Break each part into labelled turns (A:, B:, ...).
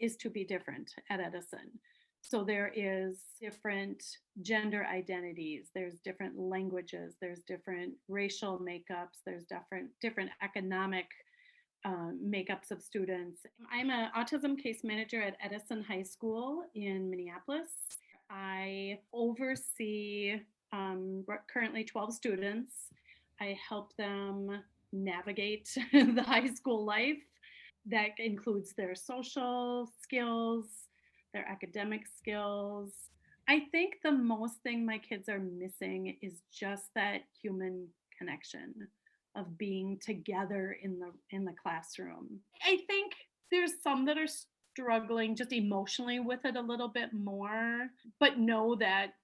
A: is to be different at Edison. So there is different gender identities, there's different languages, there's different racial makeups, there's different economic makeups of students. I'm an autism case manager at Edison High School in Minneapolis. I oversee currently 12 students. I help them navigate the high school life. That includes their social skills, their academic skills. I think the most thing my kids are missing is just that human connection of being together in the classroom. I think there's some that are struggling just emotionally with it a little bit more, but know that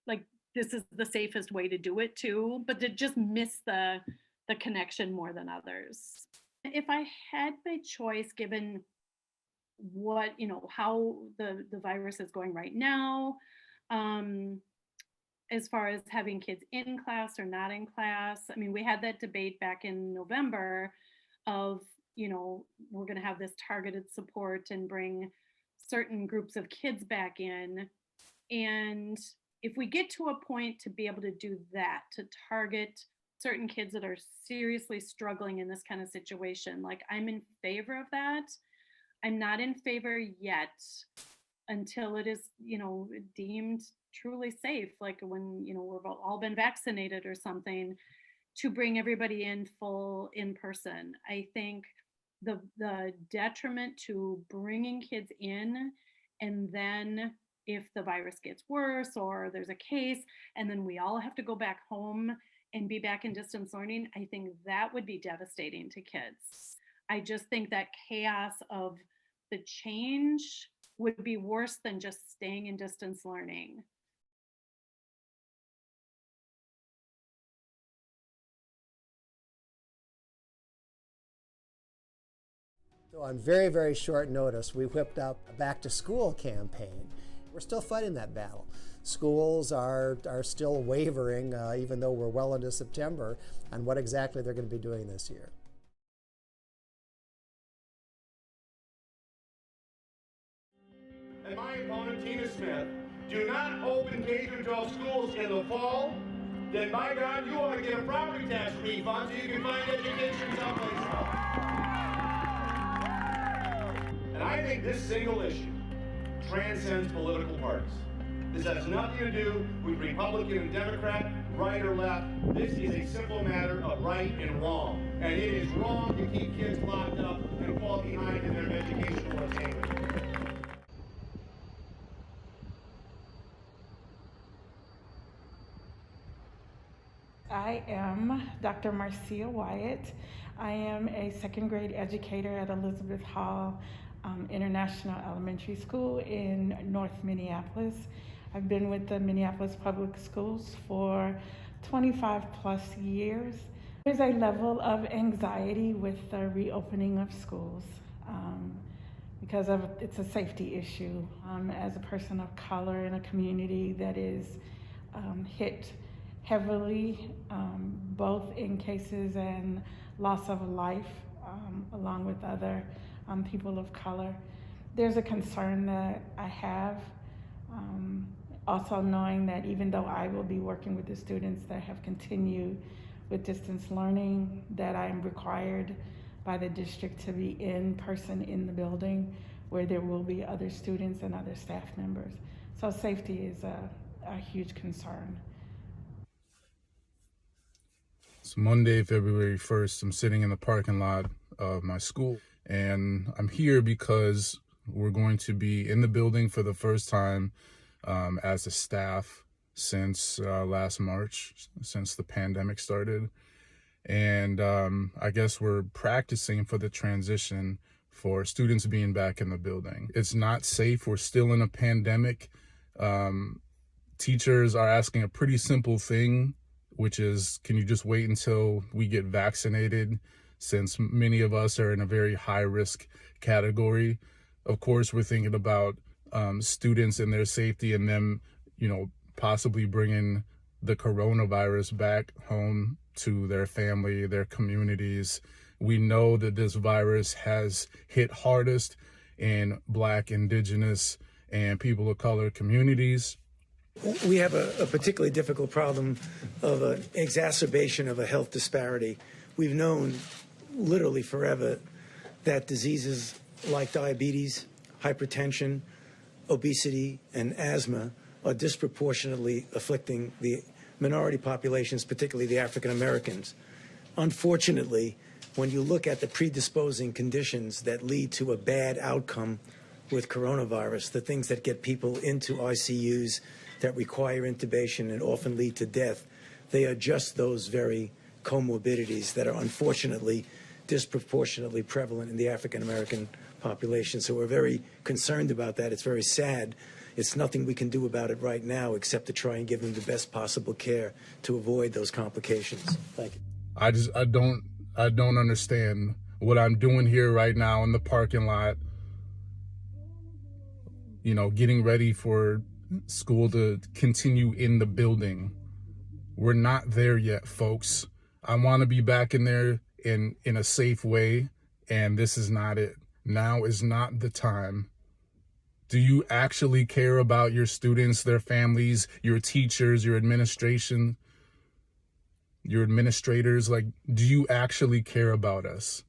A: like this is the safest way to do it too, but to just miss the connection more than others. If I had my choice, given what how the virus is going right now, um, as far as having kids in class or not in class, I mean, we had that debate back in November of we're going to have this targeted support and bring certain groups of kids back in, and if we get to a point to be able to do that, to target certain kids that are seriously struggling in this kind of situation, like I'm in favor of that. I'm not in favor yet until it is, deemed truly safe, like when, we've all been vaccinated or something, to bring everybody in full in person. I think the detriment to bringing kids in, and then if the virus gets worse or there's a case and then we all have to go back home and be back in distance learning, I think that would be devastating to kids. I just think that chaos of the change would be worse than just staying in distance learning.
B: So on very, very short notice, we whipped up a back to school campaign. We're still fighting that battle. Schools are still wavering, even though we're well into September, on what exactly they're going to be doing this year.
C: And my opponent, Tina Smith, do not open K-12 schools in the fall, then by God, you ought to get a property tax refund so you can find education someplace else. And I think this single issue transcends political parties. This has nothing to do with Republican and Democrat, right or left. This is a simple matter of right and wrong. And it is wrong to keep kids locked up and fall behind in their educational attainment.
D: I am Dr. Marcia Wyatt. I am a second grade educator at Elizabeth Hall International Elementary School in North Minneapolis. I've been with the Minneapolis Public Schools for 25 plus years. There's a level of anxiety with the reopening of schools because it's a safety issue. As a person of color in a community that is hit heavily, both in cases and loss of life, along with other people of color. There's a concern that I have, also knowing that even though I will be working with the students that have continued with distance learning, that I am required by the district to be in person in the building where there will be other students and other staff members. So safety is a huge concern.
E: It's Monday, February 1st. I'm sitting in the parking lot of my school, and I'm here because we're going to be in the building for the first time as a staff since last March, since the pandemic started. And I guess we're practicing for the transition for students being back in the building. It's not safe. We're still in a pandemic. Teachers are asking a pretty simple thing, which is, can you just wait until we get vaccinated, since many of us are in a very high risk category. Of course, we're thinking about students and their safety, and them, possibly bringing the coronavirus back home to their family, their communities, We know that this virus has hit hardest in Black, Indigenous, and people of color communities.
F: We have a particularly difficult problem of an exacerbation of a health disparity. We've known literally forever that diseases like diabetes, hypertension, obesity, and asthma are disproportionately afflicting the minority populations, particularly the African Americans. Unfortunately, when you look at the predisposing conditions that lead to a bad outcome with coronavirus, the things that get people into ICUs, that require intubation and often lead to death, they are just those very comorbidities that are unfortunately disproportionately prevalent in the African American population. So we're very concerned about that. It's very sad. It's nothing we can do about it right now except to try and give them the best possible care to avoid those complications. Thank you.
E: I don't understand what I'm doing here right now in the parking lot, you know, getting ready for school to continue in the building. We're not there yet, folks. I want to be back in there in a safe way, and this is not it. Now is not the time. Do you actually care about your students, their families, your teachers, your administration, your administrators? Like, do you actually care about us?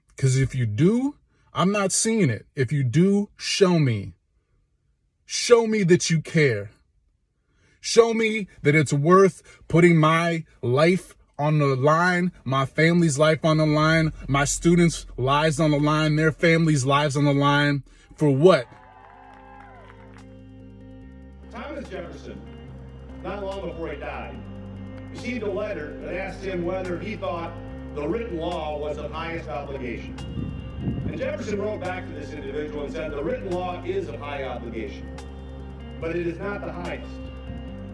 E: Because if you do, I'm not seeing it. If you do, show me. Show me that you care. Show me that it's worth putting my life on the line, my family's life on the line, my students' lives on the line, their families' lives on the line. For what?
C: Thomas Jefferson, not long before he died, received a letter that asked him whether he thought the written law was of highest obligation. And Jefferson wrote back to this individual and said, the written law is of high obligation, but it is not the highest.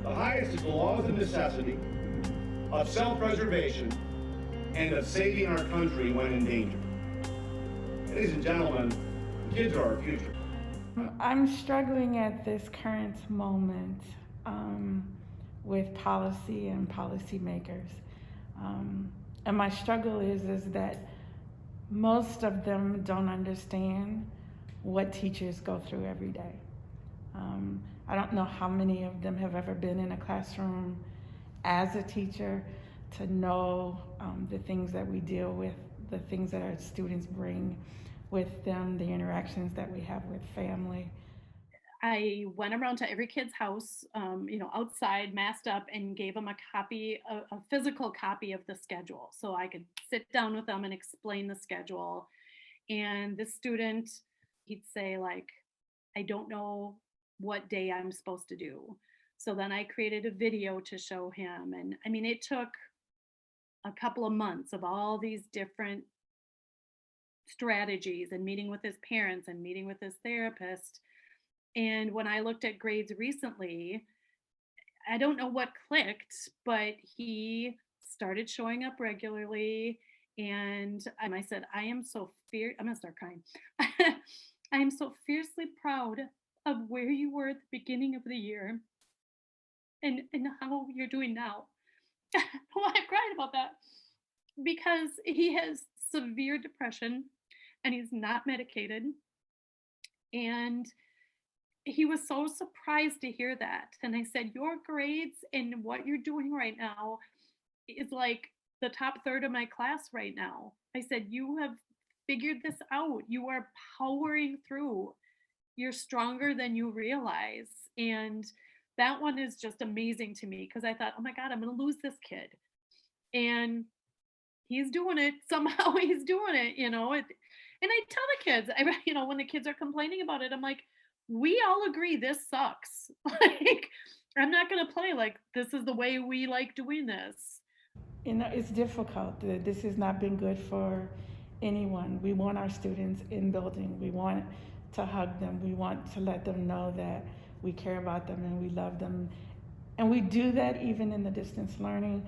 C: The highest is the laws of necessity, of self-preservation, and of saving our country when in danger. Ladies and gentlemen, kids are our future.
D: I'm struggling at this current moment with policy and policymakers. And my struggle is that most of them don't understand what teachers go through every day. I don't know how many of them have ever been in a classroom as a teacher to know the things that we deal with, the things that our students bring with them, the interactions that we have with family.
A: I went around to every kid's house, outside, masked up, and gave them a physical copy of the schedule. So I could sit down with them and explain the schedule. And this student, he'd say, like, I don't know what day I'm supposed to do. So then I created a video to show him. And I mean, it took a couple of months of all these different strategies and meeting with his parents and meeting with his therapist. And when I looked at grades recently, I don't know what clicked, but he started showing up regularly. And I said, I'm gonna start crying. I am so fiercely proud of where you were at the beginning of the year and how you're doing now. Well, I'm crying about that because he has severe depression and he's not medicated. And he was so surprised to hear that. And I said, your grades and what you're doing right now is like the top third of my class right now. I said, you have figured this out. You are powering through. You're stronger than you realize. And that one is just amazing to me because I thought, oh my God, I'm going to lose this kid. And he's doing it. Somehow he's doing it, And I tell the kids, when the kids are complaining about it, I'm like, we all agree this sucks. Like, I'm not going to play like this is the way we like doing this.
D: It's difficult. This has not been good for anyone. We want our students in building. We want to hug them. We want to let them know that we care about them and we love them. And we do that even in the distance learning,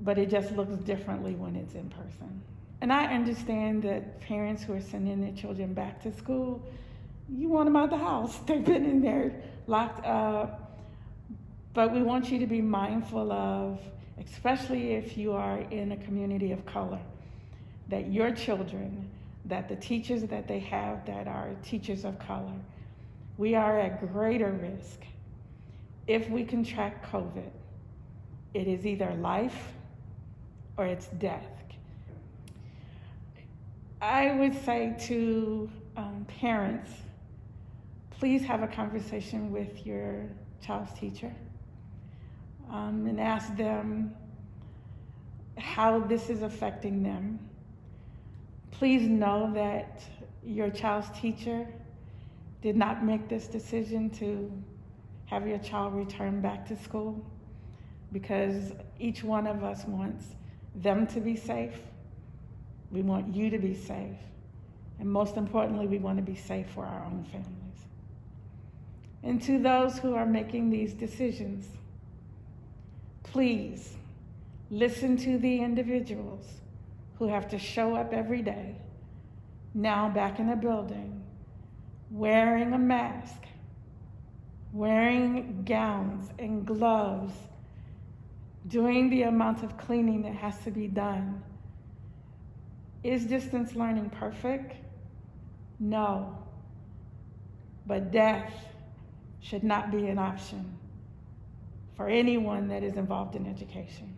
D: but it just looks differently when it's in person. And I understand that parents who are sending their children back to school, you want them out the house. They've been in there locked up. But we want you to be mindful of, especially if you are in a community of color, that your children, that the teachers that they have that are teachers of color, we are at greater risk. If we contract COVID, it is either life or it's death. I would say to parents, please have a conversation with your child's teacher and ask them how this is affecting them. Please know that your child's teacher did not make this decision to have your child return back to school, because each one of us wants them to be safe. We want you to be safe. And most importantly, we want to be safe for our own families. And to those who are making these decisions, please listen to the individuals who have to show up every day, now back in the building, wearing a mask, wearing gowns and gloves, doing the amount of cleaning that has to be done. Is distance learning perfect? No. But death should not be an option for anyone that is involved in education.